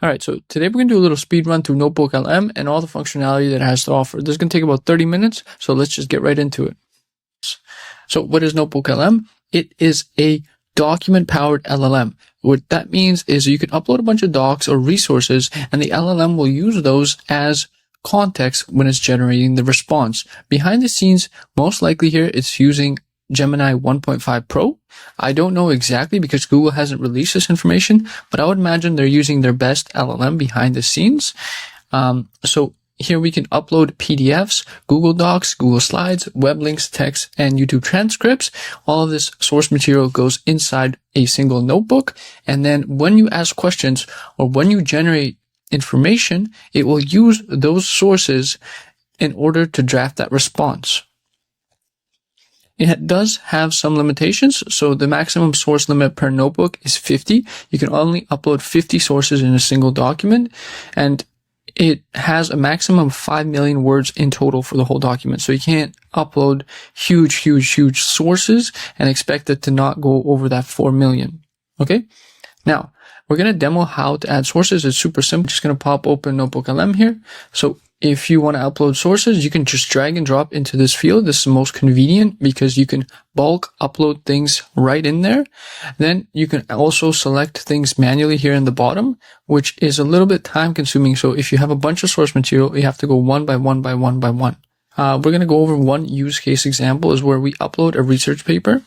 All right, so today we're going to do a little speed run through NotebookLM and all the functionality that it has to offer. This is going to take about 30 minutes, so let's just get right into it. So what is NotebookLM? It is a document-powered LLM. What that means is you can upload a bunch of docs or resources, and the LLM will use those as context when it's generating the response. Behind the scenes, most likely here, it's using Gemini 1.5 Pro. I don't know exactly because Google hasn't released this information, but I would imagine they're using their best LLM behind the scenes. So here we can upload PDFs, Google Docs, Google Slides, web links, text, and YouTube transcripts. All of this source material goes inside a single notebook. And then when you ask questions or when you generate information, it will use those sources in order to draft that response. It does have some limitations. So the maximum source limit per notebook is 50. You can only upload 50 sources in a single document. And it has a maximum of 5 million words in total for the whole document. So you can't upload huge sources and expect it to not go over that 4 million. Okay. Now we're going to demo how to add sources. It's super simple. Just going to pop open NotebookLM here. So if you want to upload sources, you can just drag and drop into this field. This is the most convenient because you can bulk upload things right in there. Then you can also select things manually here in the bottom, which is a little bit time consuming. So if you have a bunch of source material, you have to go one by one. We're going to go over one use case example is where we upload a research paper,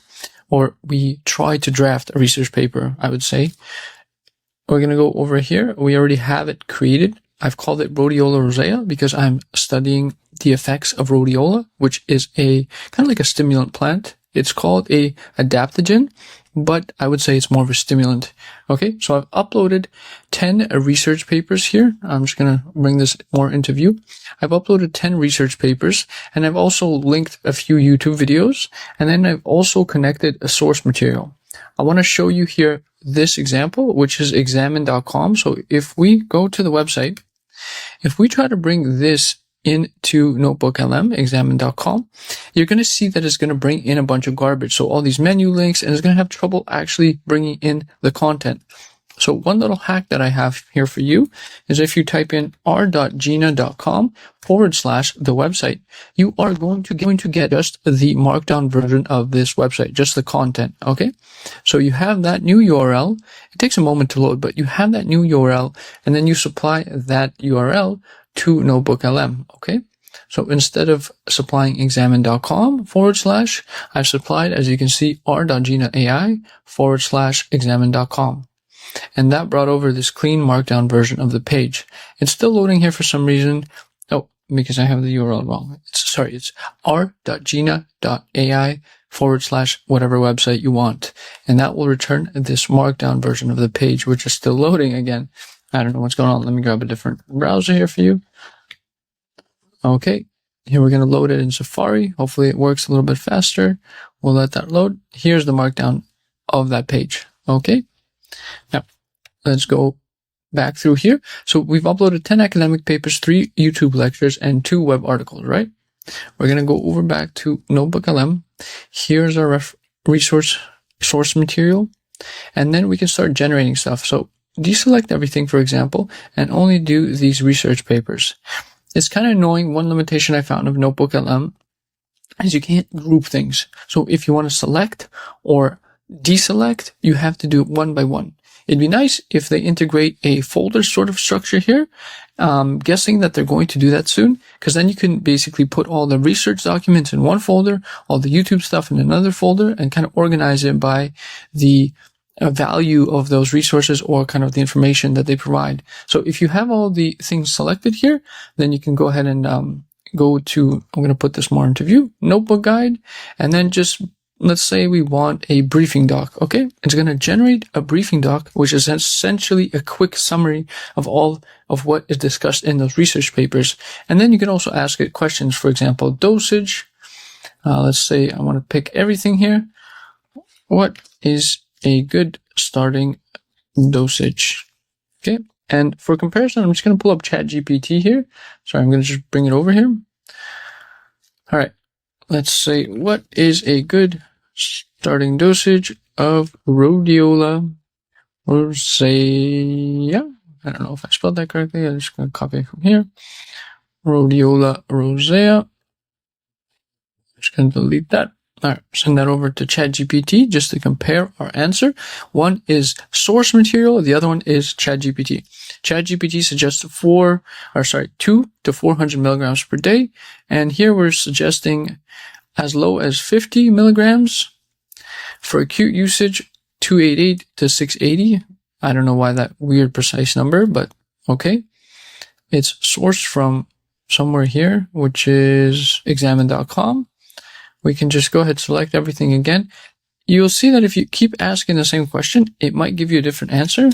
or we try to draft a research paper, I would say. We're going to go over here. We already have it created. I've called it Rhodiola rosea because I'm studying the effects of rhodiola, which is a kind of like a stimulant plant. It's called a adaptogen, but I would say it's more of a stimulant. Okay, so I've uploaded 10 research papers here. I'm just going to bring this more into view. I've uploaded 10 research papers, and I've also linked a few YouTube videos, and then I've also connected a source material. I want to show you here this example, which is examine.com. So if we go to the website, if we try to bring this into NotebookLM, examine.com, you're going to see that it's going to bring in a bunch of garbage. So all these menu links, and it's going to have trouble actually bringing in the content. So one little hack that I have here for you is if you type in r.gina.com/the website, you are going to get just the markdown version of this website, just the content. Okay. So you have that new URL. It takes a moment to load, but you have that new URL, and then you supply that URL to NotebookLM. Okay. So instead of supplying examine.com/, I've supplied, as you can see, r.gina.ai/examine.com. And that brought over this clean markdown version of the page. It's still loading here for some reason. Oh, because I have the URL wrong. It's r.gina.ai/whatever website you want. And that will return this markdown version of the page, which is still loading again. I don't know what's going on. Let me grab a different browser here for you. Okay. Here we're going to load it in Safari. Hopefully it works a little bit faster. We'll let that load. Here's the markdown of that page. Okay. Now, let's go back through here. So we've uploaded 10 academic papers, 3 YouTube lectures, and 2 web articles, right? We're going to go over back to NotebookLM. Here's our source material. And then we can start generating stuff. So deselect everything, for example, and only do these research papers. It's kind of annoying. One limitation I found of NotebookLM is you can't group things. So if you want to select or deselect, you have to do it one by one. It'd be nice if they integrate a folder sort of structure here. Guessing that they're going to do that soon, because then you can basically put all the research documents in one folder, all the YouTube stuff in another folder, and kind of organize it by the value of those resources or kind of the information that they provide. So if you have all the things selected here, then you can go ahead and go to, I'm going to put this more into view, notebook guide, and then just let's say we want a briefing doc. Okay. It's going to generate a briefing doc, which is essentially a quick summary of all of what is discussed in those research papers. And then you can also ask it questions, for example, dosage. Let's say I want to pick everything here. What is a good starting dosage? Okay. And for comparison, I'm just going to pull up ChatGPT here. Sorry, I'm going to just bring it over here. All right. Let's say, what is a good starting dosage of rhodiola rosea? I don't know if I spelled that correctly. I'm just going to copy it from here. Rhodiola rosea. Just going to delete that. All right, send that over to ChatGPT just to compare our answer. One is source material. The other one is ChatGPT. ChatGPT suggests 2 to 400 milligrams per day. And here we're suggesting as low as 50 milligrams. For acute usage, 288 to 680. I don't know why that weird precise number, but okay. It's sourced from somewhere here, which is examine.com. We can just go ahead and select everything again. You'll see that if you keep asking the same question, it might give you a different answer.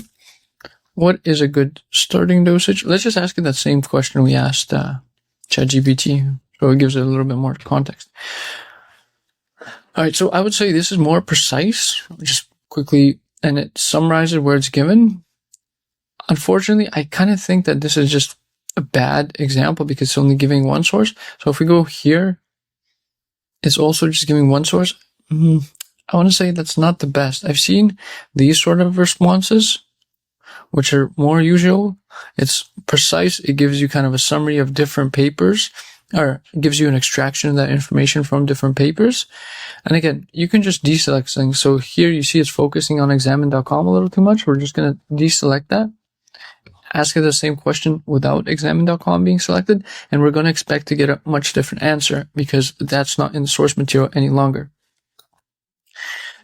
What is a good starting dosage? Let's just ask it that same question we asked ChatGPT, so it gives it a little bit more context. All right, so I would say this is more precise, just quickly, and it summarizes where it's given. Unfortunately, I kind of think that this is just a bad example because it's only giving one source. So if we go here, it's also just giving one source. I want to say that's not the best. I've seen these sort of responses, which are more usual. It's precise. It gives you kind of a summary of different papers, or it gives you an extraction of that information from different papers. And again, you can just deselect things. So here you see it's focusing on examine.com a little too much. We're just going to deselect that. Ask it the same question without examine.com being selected, and we're going to expect to get a much different answer because that's not in the source material any longer.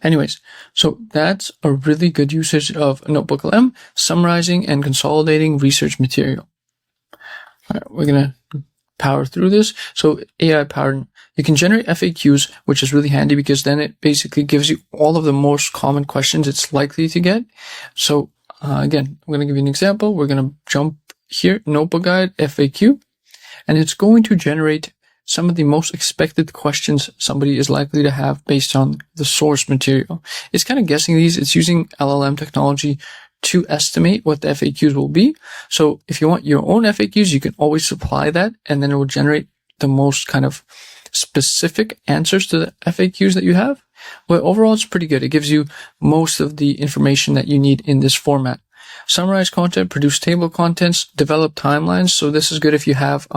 Anyways, so that's a really good usage of NotebookLM, summarizing and consolidating research material. All right, we're going to power through this. So AI powered, you can generate FAQs, which is really handy because then it basically gives you all of the most common questions it's likely to get. So again, I'm going to give you an example. We're going to jump here, Notebook Guide FAQ, and it's going to generate some of the most expected questions somebody is likely to have based on the source material. It's kind of guessing these. It's using LLM technology to estimate what the FAQs will be. So if you want your own FAQs, you can always supply that, and then it will generate the most kind of specific answers to the FAQs that you have. But overall, it's pretty good. It gives you most of the information that you need in this format. Summarize content, produce table contents, develop timelines. So this is good if you have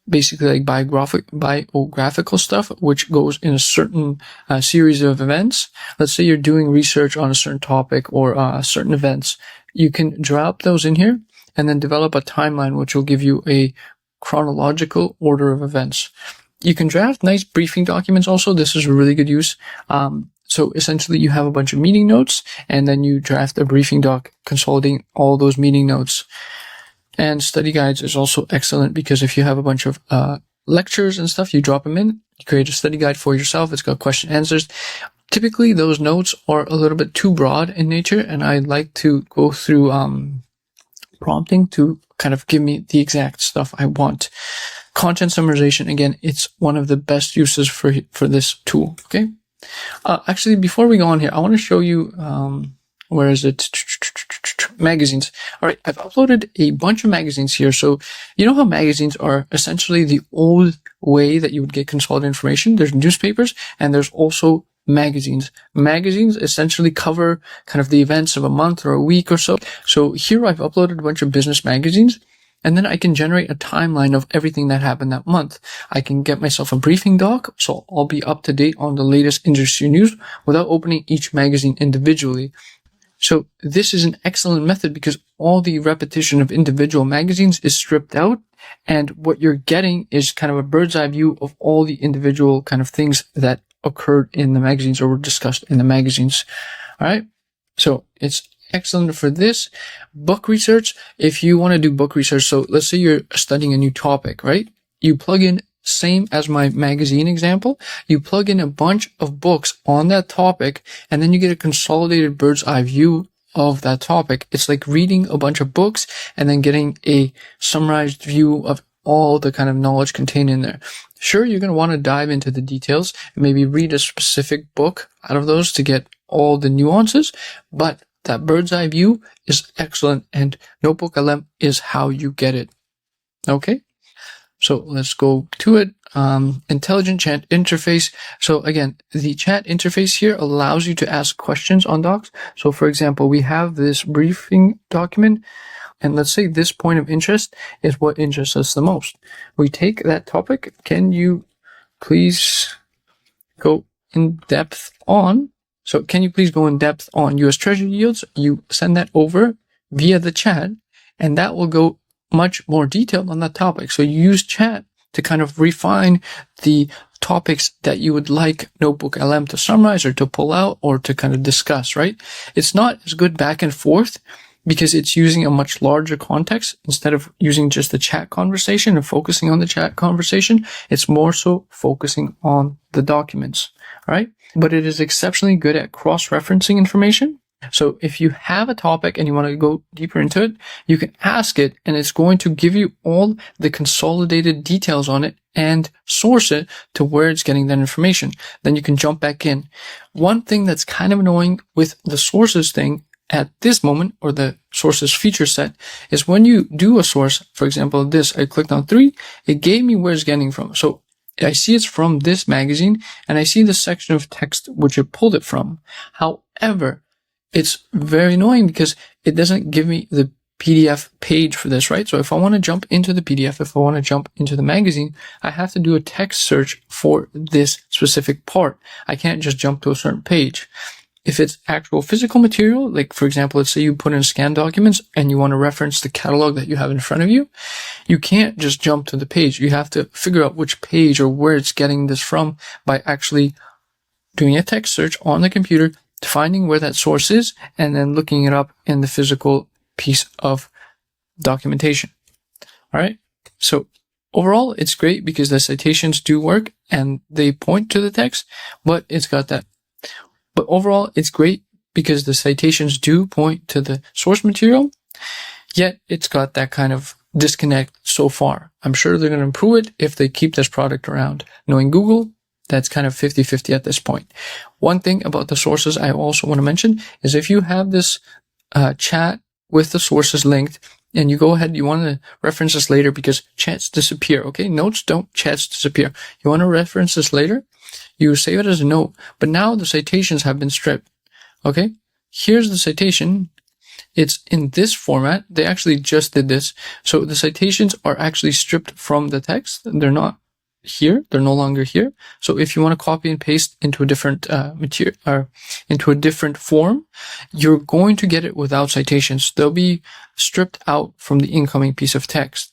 basically like biographical stuff, which goes in a certain series of events. Let's say you're doing research on a certain topic or certain events. You can drop those in here and then develop a timeline, which will give you a chronological order of events. You can draft nice briefing documents also. This is a really good use. So essentially you have a bunch of meeting notes and then you draft a briefing doc consolidating all those meeting notes. And study guides is also excellent because if you have a bunch of lectures and stuff, you drop them in, you create a study guide for yourself. It's got question answers. Typically those notes are a little bit too broad in nature, and I like to go through prompting to kind of give me the exact stuff I want. Content summarization, again, it's one of the best uses for this tool. Okay. Actually, before we go on here, I want to show you, where is it? Magazines. All right. I've uploaded a bunch of magazines here. So you know how magazines are essentially the old way that you would get consolidated information. There's newspapers and there's also magazines. Magazines essentially cover kind of the events of a month or a week or so. So here I've uploaded a bunch of business magazines. And then I can generate a timeline of everything that happened that month. I can get myself a briefing doc, so I'll be up to date on the latest industry news without opening each magazine individually. So this is an excellent method because all the repetition of individual magazines is stripped out, and what you're getting is kind of a bird's eye view of all the individual kind of things that occurred in the magazines or were discussed in the magazines. All right. So it's excellent for this. Book research, if you want to do book research, so let's say you're studying a new topic, right? You plug in, same as my magazine example, you plug in a bunch of books on that topic, and then you get a consolidated bird's eye view of that topic. It's like reading a bunch of books and then getting a summarized view of all the kind of knowledge contained in there. Sure, you're going to want to dive into the details and maybe read a specific book out of those to get all the nuances, but that bird's eye view is excellent, and NotebookLM is how you get it. Okay, so let's go to it. Intelligent chat interface. So again, the chat interface here allows you to ask questions on docs. So for example, we have this briefing document. And let's say this point of interest is what interests us the most. We take that topic. Can you please go in depth on? So can you please go in depth on US Treasury yields? You send that over via the chat, and that will go much more detailed on that topic. So you use chat to kind of refine the topics that you would like NotebookLM to summarize or to pull out or to kind of discuss, right? It's not as good back and forth because it's using a much larger context instead of using just the chat conversation and focusing on the chat conversation. It's more so focusing on the documents, all right? But it is exceptionally good at cross-referencing information. So if you have a topic and you want to go deeper into it, you can ask it and it's going to give you all the consolidated details on it and source it to where it's getting that information. Then you can jump back in. One thing that's kind of annoying with the sources thing at this moment, or the sources feature set, is when you do a source, for example, this, I clicked on 3, it gave me where it's getting from. So I see it's from this magazine and I see the section of text which it pulled it from. However, it's very annoying because it doesn't give me the PDF page for this, right? So if I want to jump into the PDF, if I want to jump into the magazine, I have to do a text search for this specific part. I can't just jump to a certain page. If it's actual physical material, like for example, let's say you put in scan documents and you want to reference the catalog that you have in front of you, you can't just jump to the page. You have to figure out which page or where it's getting this from by actually doing a text search on the computer, finding where that source is, and then looking it up in the physical piece of documentation. All right. So overall, it's great because the citations do work and they point to the text, but it's got that. But overall, it's great because the citations do point to the source material, yet it's got that kind of disconnect so far. I'm sure they're going to improve it if they keep this product around. Knowing Google, that's kind of 50-50 at this point. One thing about the sources I also want to mention is if you have this chat with the sources linked and you go ahead, you want to reference this later because chats disappear, okay? Notes don't, chats disappear. You want to reference this later, you save it as a note, but now the citations have been stripped, okay? Here's the citation. It's in this format. They actually just did this. So the citations are actually stripped from the text. They're not here. They're no longer here. So if you want to copy and paste into a different material or into a different form, you're going to get it without citations. They'll be stripped out from the incoming piece of text.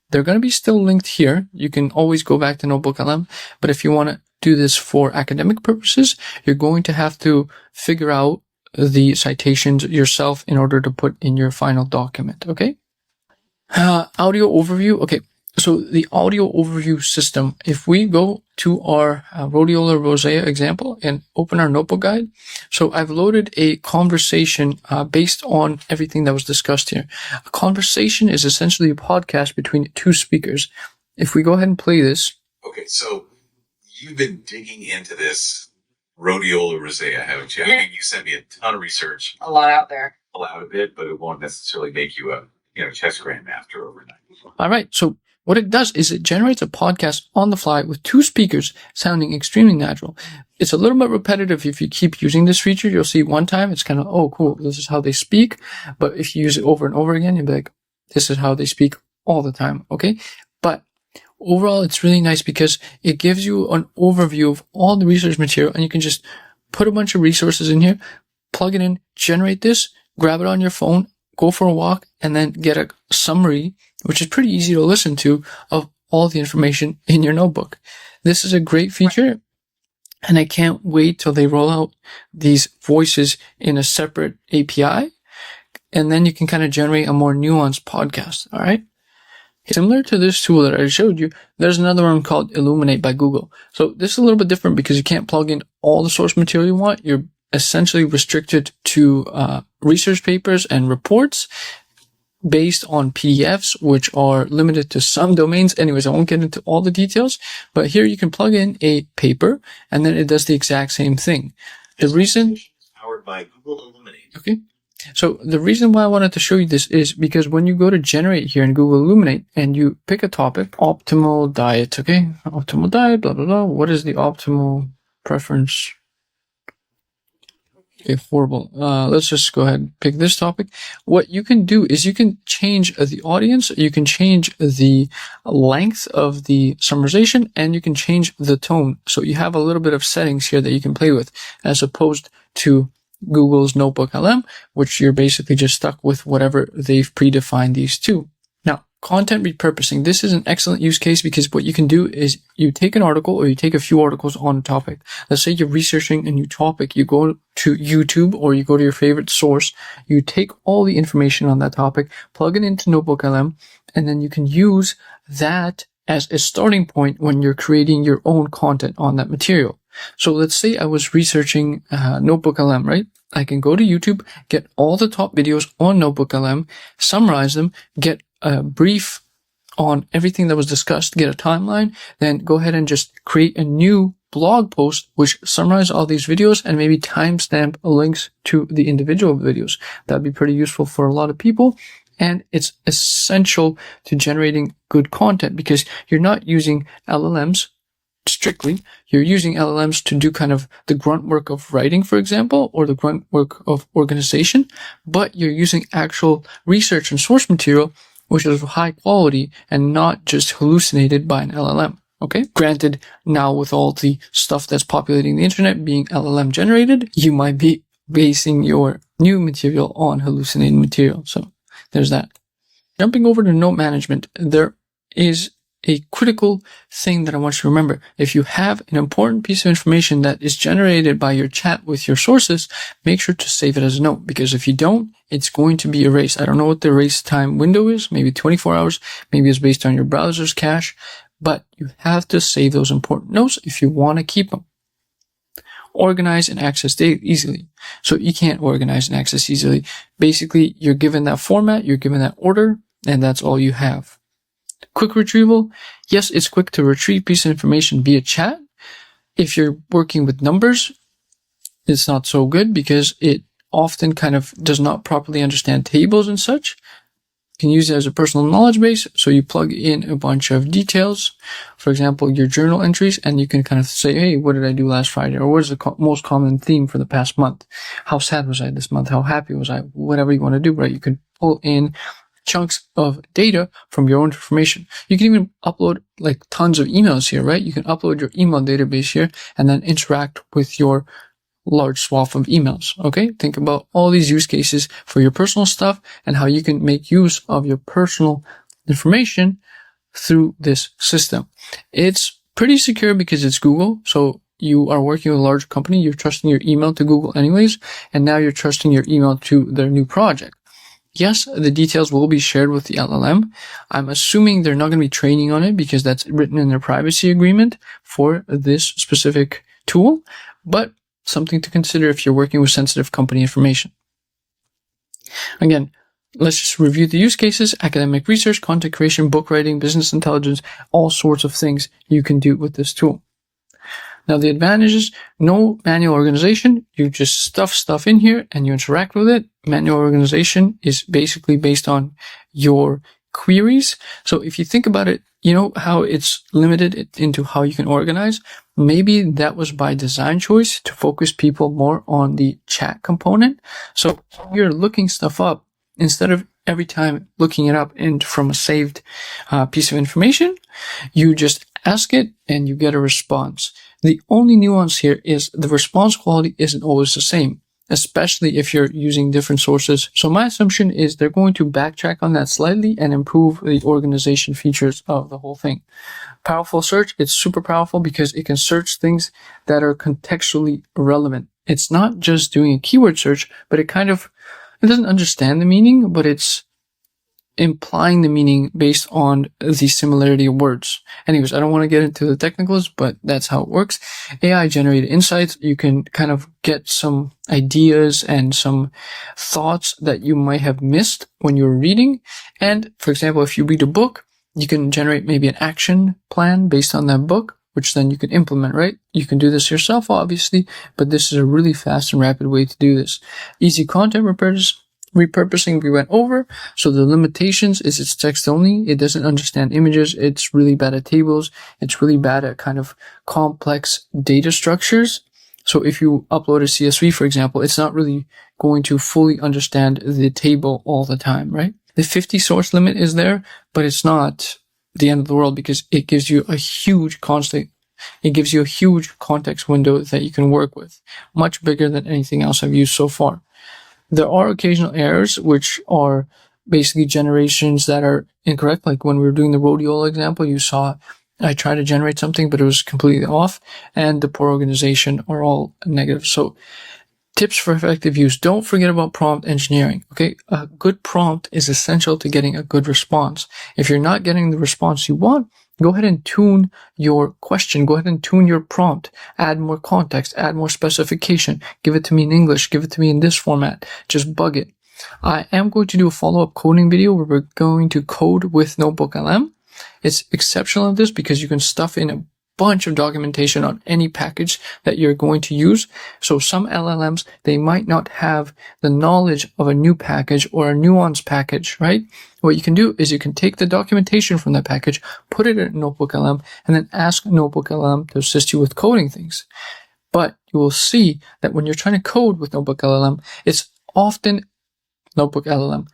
They're going to be still linked here. You can always go back to NotebookLM, but if you want to do this for academic purposes, you're going to have to figure out the citations yourself in order to put in your final document. Okay. Audio overview. Okay. So the audio overview system, if we go to our rhodiola rosea example and open our notebook guide. So I've loaded a conversation based on everything that was discussed here. A conversation is essentially a podcast between two speakers. If we go ahead and play this. Okay, so you've been digging into this rhodiola rosea, haven't you? I mean, you sent me a ton of research. A lot out there. A lot of it, but it won't necessarily make you a chess grandmaster overnight. All right, so what it does is it generates a podcast on the fly with two speakers sounding extremely natural. It's a little bit repetitive if you keep using this feature. You'll see one time it's kind of, oh, cool, this is how they speak. But if you use it over and over again, you'll be like, this is how they speak all the time, okay? But overall, it's really nice because it gives you an overview of all the research material and you can just put a bunch of resources in here, plug it in, generate this, grab it on your phone, go for a walk, and then get a summary, which is pretty easy to listen to, of all the information in your notebook. This is a great feature, and I can't wait till they roll out these voices in a separate API, and then you can kind of generate a more nuanced podcast, all right? Similar to this tool that I showed you, there's another one called Illuminate by Google. So this is a little bit different because you can't plug in all the source material you want. You're essentially restricted to research papers and reports based on PDFs, which are limited to some domains. Anyways, I won't get into all the details, but here you can plug in a paper and then it does the exact same thing. The reason powered by Google Illuminate. Okay. So the reason why I wanted to show you this is because when you go to generate here in Google Illuminate and you pick a topic, optimal diet, okay? Optimal diet, blah, blah, blah. What is the optimal preference? Okay, horrible. Let's just go ahead and pick this topic. What you can do is you can change the audience, you can change the length of the summarization, and you can change the tone. So you have a little bit of settings here that you can play with, as opposed to Google's NotebookLM, which you're basically just stuck with whatever they've predefined these two. Now, content repurposing. This is an excellent use case because what you can do is you take an article or you take a few articles on a topic. Let's say you're researching a new topic. You go to YouTube or you go to your favorite source. You take all the information on that topic, plug it into NotebookLM, and then you can use that as a starting point when you're creating your own content on that material. So let's say I was researching NotebookLM, right? I can go to YouTube, get all the top videos on NotebookLM, summarize them, get a brief on everything that was discussed, get a timeline, then go ahead and just create a new blog post which summarize all these videos and maybe timestamp links to the individual videos. That'd be pretty useful for a lot of people. And it's essential to generating good content because you're not using LLMs strictly. You're using LLMs to do kind of the grunt work of writing, for example, or the grunt work of organization, but you're using actual research and source material, which is of high quality and not just hallucinated by an LLM. Okay. Granted, now with all the stuff that's populating the internet being LLM generated, you might be basing your new material on hallucinated material. So there's that. Jumping over to note management, there is a critical thing that I want you to remember. If you have an important piece of information that is generated by your chat with your sources, make sure to save it as a note, because if you don't, it's going to be erased. I don't know what the erase time window is, maybe 24 hours, maybe it's based on your browser's cache, but you have to save those important notes if you want to keep them. Organize and access data easily. So you can't organize and access easily. Basically, you're given that format, you're given that order, and that's all you have. Quick retrieval. Yes, it's quick to retrieve piece of information via chat. If you're working with numbers, it's not so good because it often kind of does not properly understand tables and such. You can use it as a personal knowledge base. So you plug in a bunch of details, for example, your journal entries, and you can kind of say, hey, what did I do last Friday? Or what is the most common theme for the past month? How sad was I this month? How happy was I? Whatever you want to do, right? You can pull in chunks of data from your own information. You can even upload like tons of emails here, right? You can upload your email database here and then interact with your large swath of emails. Okay. Think about all these use cases for your personal stuff and how you can make use of your personal information through this system. It's pretty secure because it's Google. So you are working with a large company. You're trusting your email to Google anyways. And now you're trusting your email to their new project. Yes, the details will be shared with the LLM. I'm assuming they're not going to be training on it because that's written in their privacy agreement for this specific tool, but something to consider if you're working with sensitive company information. Again, let's just review the use cases: academic research, content creation, book writing, business intelligence, all sorts of things you can do with this tool. Now, the advantages: no manual organization. You just stuff stuff in here and you interact with it. Manual organization is basically based on your queries. So if you think about it, you know how it's limited into how you can organize? Maybe that was by design choice to focus people more on the chat component. So you're looking stuff up, instead of every time looking it up from a saved piece of information, you just ask it and you get a response. The only nuance here is the response quality isn't always the same, especially if you're using different sources. So my assumption is they're going to backtrack on that slightly and improve the organization features of the whole thing. Powerful search. It's super powerful because it can search things that are contextually relevant. It's not just doing a keyword search, but it doesn't understand the meaning, but it's implying the meaning based on the similarity of words. Anyways, I don't want to get into the technicals, but that's how it works. AI generated insights. You can kind of get some ideas and some thoughts that you might have missed when you were reading. And for example, if you read a book, you can generate maybe an action plan based on that book, which then you can implement, right? You can do this yourself, obviously, but this is a really fast and rapid way to do this. Easy content repurposing we went over. So the limitations is it's text only. It doesn't understand images. It's really bad at tables. It's really bad at kind of complex data structures. So if you upload a CSV, for example, it's not really going to fully understand the table all the time, right? The 50 source limit is there, but it's not the end of the world because it gives you a huge context window that you can work with, much bigger than anything else I've used so far. There are occasional errors, which are basically generations that are incorrect. Like when we were doing the rhodiola example, you saw I tried to generate something, but it was completely off, and the poor organization are all negative. So tips for effective use. Don't forget about prompt engineering. Okay. A good prompt is essential to getting a good response. If you're not getting the response you want, go ahead and tune your question. Go ahead and tune your prompt. Add more context, add more specification. Give it to me in English. Give it to me in this format. Just bug it. I am going to do a follow-up coding video where we're going to code with NotebookLM. It's exceptional at this because you can stuff in a bunch of documentation on any package that you're going to use. So some LLMs, they might not have the knowledge of a new package or a nuanced package, right? What you can do is you can take the documentation from that package, put it in NotebookLM, and then ask NotebookLM to assist you with coding things. But you will see that when you're trying to code with NotebookLM, it's often NotebookLM,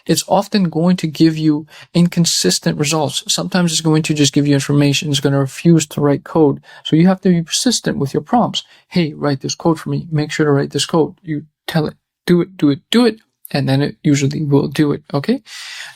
it's often going to give you inconsistent results. Sometimes it's going to just give you information. It's going to refuse to write code. So you have to be persistent with your prompts. Hey, write this code for me. Make sure to write this code. You tell it, do it. And then it usually will do it. Okay.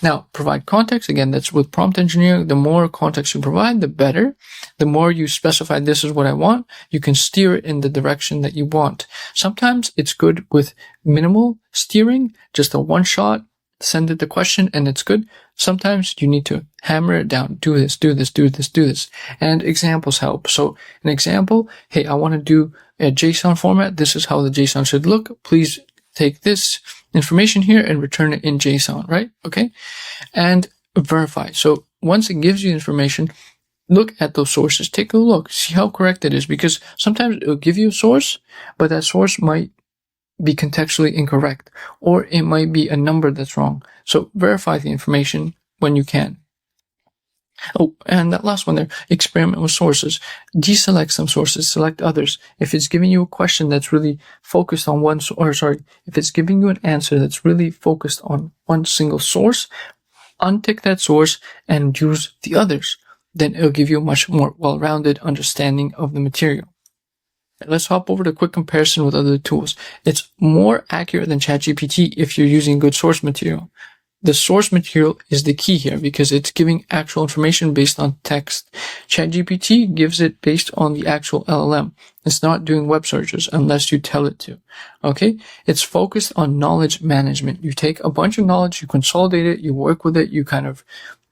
Now, provide context. Again, that's with prompt engineering. The more context you provide, the better. The more you specify, this is what I want, you can steer it in the direction that you want. Sometimes it's good with minimal steering, just a one shot, send it the question and it's good. Sometimes you need to hammer it down. Do this. And examples help. So an example, hey, I want to do a JSON format. This is how the JSON should look. Please take this information here and return it in JSON, right? Okay. And verify. So once it gives you information, look at those sources. Take a look. See how correct it is, because sometimes it'll give you a source, but that source might be contextually incorrect, or it might be a number that's wrong. So verify the information when you can. Oh, and that last one there, experiment with sources. Deselect some sources, select others. If it's giving you a question that's really focused on if it's giving you an answer that's really focused on one single source, untick that source and use the others. Then it'll give you a much more well-rounded understanding of the material. Let's hop over to a quick comparison with other tools. It's more accurate than ChatGPT if you're using good source material. The source material is the key here because it's giving actual information based on text. ChatGPT gives it based on the actual LLM. It's not doing web searches unless you tell it to. Okay? It's focused on knowledge management. You take a bunch of knowledge, you consolidate it, you work with it, you kind of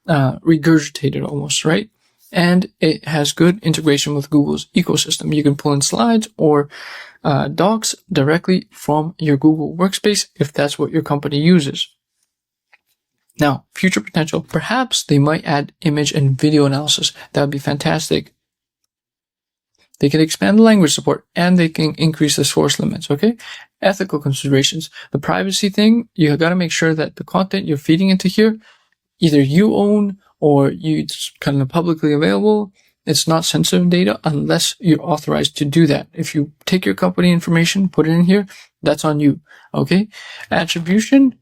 regurgitate it almost, right? And it has good integration with Google's ecosystem. You can pull in slides or docs directly from your Google workspace if that's what your company uses. Now, future potential. Perhaps they might add image and video analysis. That would be fantastic. They can expand the language support and they can increase the source limits, okay? Ethical considerations. The privacy thing, you got to make sure that the content you're feeding into here, either you own or it's kind of publicly available. It's not sensitive data unless you're authorized to do that. If you take your company information, put it in here, that's on you, okay? Attribution.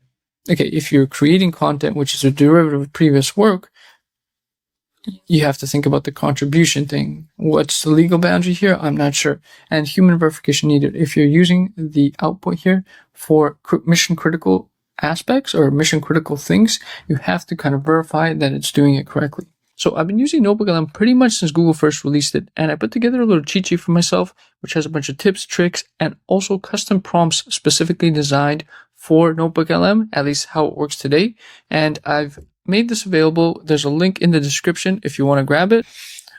Okay, if you're creating content, which is a derivative of previous work, you have to think about the contribution thing. What's the legal boundary here? I'm not sure. And human verification needed. If you're using the output here for mission critical aspects or mission critical things, you have to kind of verify that it's doing it correctly. So I've been using NotebookLM pretty much since Google first released it, and I put together a little cheat sheet for myself, which has a bunch of tips, tricks, and also custom prompts specifically designed for NotebookLM, at least how it works today. And I've made this available. There's a link in the description if you want to grab it.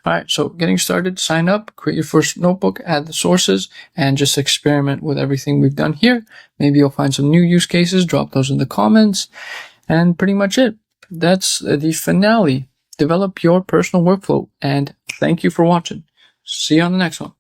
All right, so getting started, sign up, create your first notebook, add the sources, and just experiment with everything we've done here. Maybe you'll find some new use cases, drop those in the comments, and pretty much it. That's the finale. Develop your personal workflow, and thank you for watching. See you on the next one.